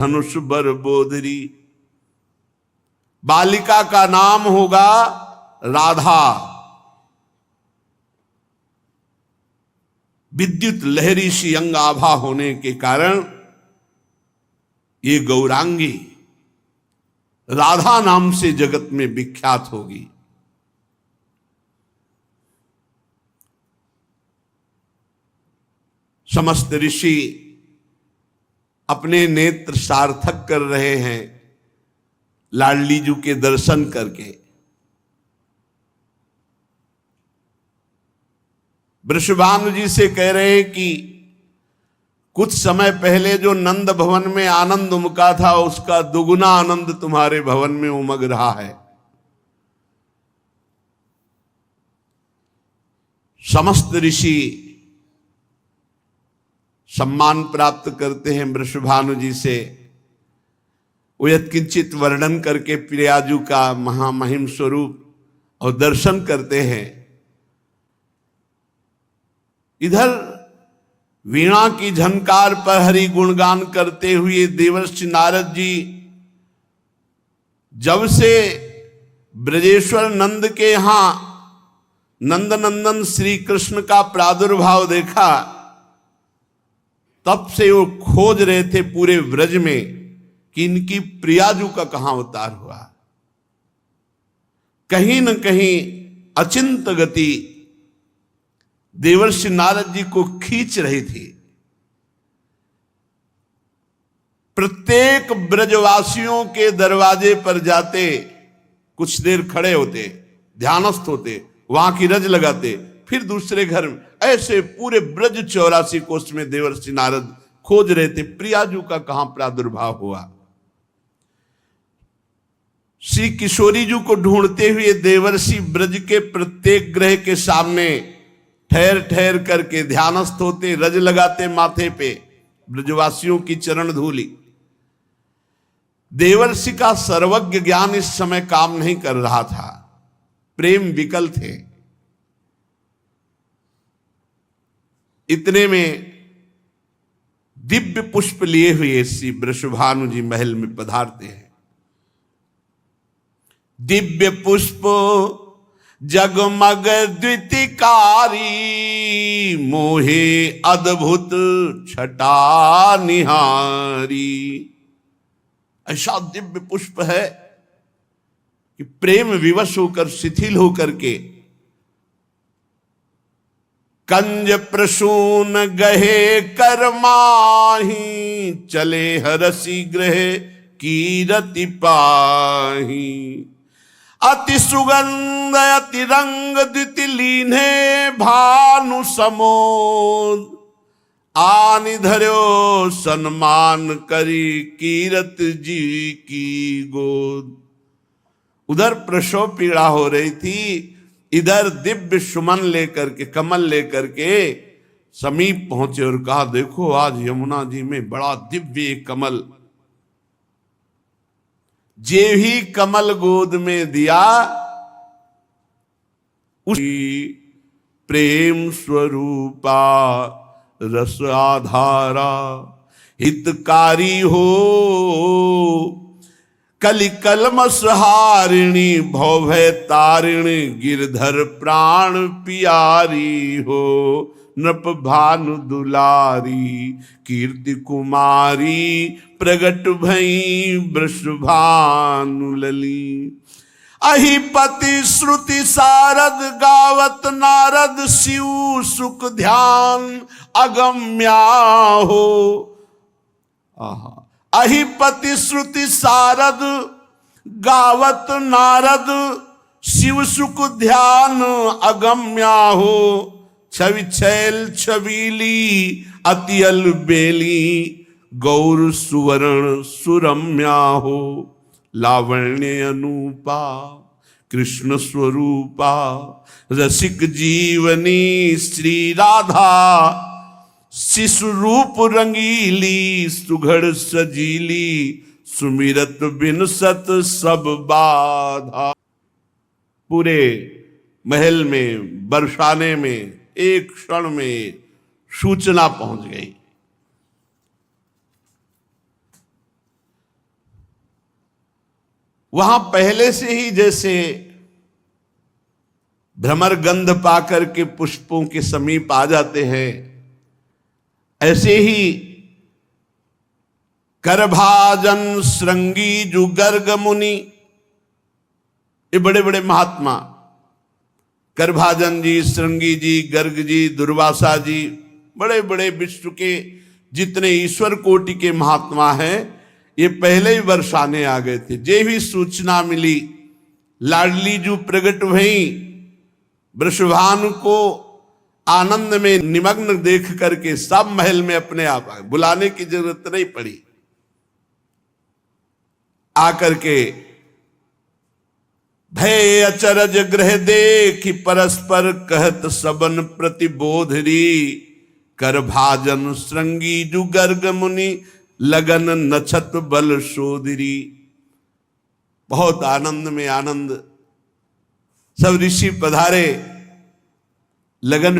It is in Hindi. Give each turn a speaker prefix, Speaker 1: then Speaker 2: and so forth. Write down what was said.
Speaker 1: धनुष बर बोधरी। बालिका का नाम होगा राधा। विद्युत लहरी सी अंग आभा होने के कारण ये गौरांगी राधा नाम से जगत में विख्यात होगी। समस्त ऋषि अपने नेत्र सार्थक कर रहे हैं लाडली जी के दर्शन करके। वृषभानु जी से कह रहे हैं कि कुछ समय पहले जो नंद भवन में आनंद उमका था उसका दुगुना आनंद तुम्हारे भवन में उमग रहा है। समस्त ऋषि सम्मान प्राप्त करते हैं वृषभानु जी से। वो यत्किंचित वर्णन करके प्रियाजू का महामहिम स्वरूप और दर्शन करते हैं। इधर वीणा की झनकार पर हरि गुणगान करते हुए देवर्षि नारद जी जब से ब्रजेश्वर नंद के यहां नंद नंदन श्री कृष्ण का प्रादुर्भाव देखा, तब से वो खोज रहे थे पूरे व्रज में कि इनकी प्रियाजू का कहां अवतार हुआ। कहीं न कहीं अचिंत गति देवर्षि नारद जी को खींच रही थी। प्रत्येक ब्रजवासियों के दरवाजे पर जाते, कुछ देर खड़े होते, ध्यानस्थ होते, वहां की रज लगाते, फिर दूसरे घर में, ऐसे पूरे ब्रज 84 कोष में देवर्षि नारद खोज रहे थे प्रियाजू का कहां प्रादुर्भाव हुआ। श्री किशोरी जी को ढूंढते हुए देवर्षि ब्रज के प्रत्येक ग्रह के सामने ठहर ठहर करके ध्यानस्थ होते, रज लगाते माथे पे ब्रजवासियों की चरण धूली। देवर्षि का सर्वज्ञ ज्ञान इस समय काम नहीं कर रहा था, प्रेम विकल थे। इतने में दिव्य पुष्प लिए हुए श्री वृषभानु जी महल में पधारते हैं। दिव्य पुष्प जगमग द्वितिकारी, मोहे अद्भुत छटा निहारी। ऐसा दिव्य पुष्प है कि प्रेम विवश होकर शिथिल होकर के कंज प्रसून गहे करमाही, चले हरसी ग्रह कीरति पाही। अति सुगंध अति रंग द्युति लीन्हे भानु समोद, आनि धर्यो सन्मान करी कीरत जी की गोद। उधर प्रसव पीड़ा हो रही थी, इधर दिव्य सुमन लेकर के, कमल लेकर के समीप पहुंचे और कहा देखो आज यमुना जी में बड़ा दिव्य कमल। जे ही कमल गोद में दिया उसी प्रेम स्वरूपा रस आधारा, हितकारी हो कलि कलमस हारिणी, भवभय तारिणी गिरधर प्राण पियारी हो। नृप भानु दुलारी कीर्ति कुमारी, प्रगट भई वृषभानु लली। अहिपति श्रुति सारद गावत नारद, शिव सुख ध्यान अगम्या हो। आहा, अहिपति श्रुति सारद गावत नारद, शिव सुख ध्यान अगम्या हो। छवि छैल छबीली अति अलबेली, गौर सुवर्ण सुरम्या हो। लावण्य अनूपा कृष्ण स्वरूपा, रसिक जीवनी श्री राधा। शिशु रूप रंगीली सुघड़ सजीली, सुमिरत बिन सत सब बाधा। पूरे महल में बरसाने में एक क्षण में सूचना पहुंच गई। वहां पहले से ही जैसे भ्रमर गंध पाकर के पुष्पों के समीप आ जाते हैं, ऐसे ही करभाजन श्रृंगी जु गर्ग मुनि, ये बड़े बड़े महात्मा करभाजन जी, श्रृंगी जी, गर्ग जी, दुर्वासा जी, बड़े बड़े विश्व के जितने ईश्वर कोटि के महात्मा हैं, ये पहले ही वर्षाने आ गए थे। जे भी सूचना मिली लाडली जू प्रगट भई, वृषभानु को आनंद में निमग्न देख करके सब महल में अपने आप आए, बुलाने की जरूरत नहीं पड़ी। आकर के भय अचरज ग्रह देखि परस्पर कहत सबन प्रतिबोधरी, कर भाजन श्रृंगी जु गर्ग मुनि लगन नछत बल शोधरी। बहुत आनंद में आनंद, सब ऋषि पधारे, लगन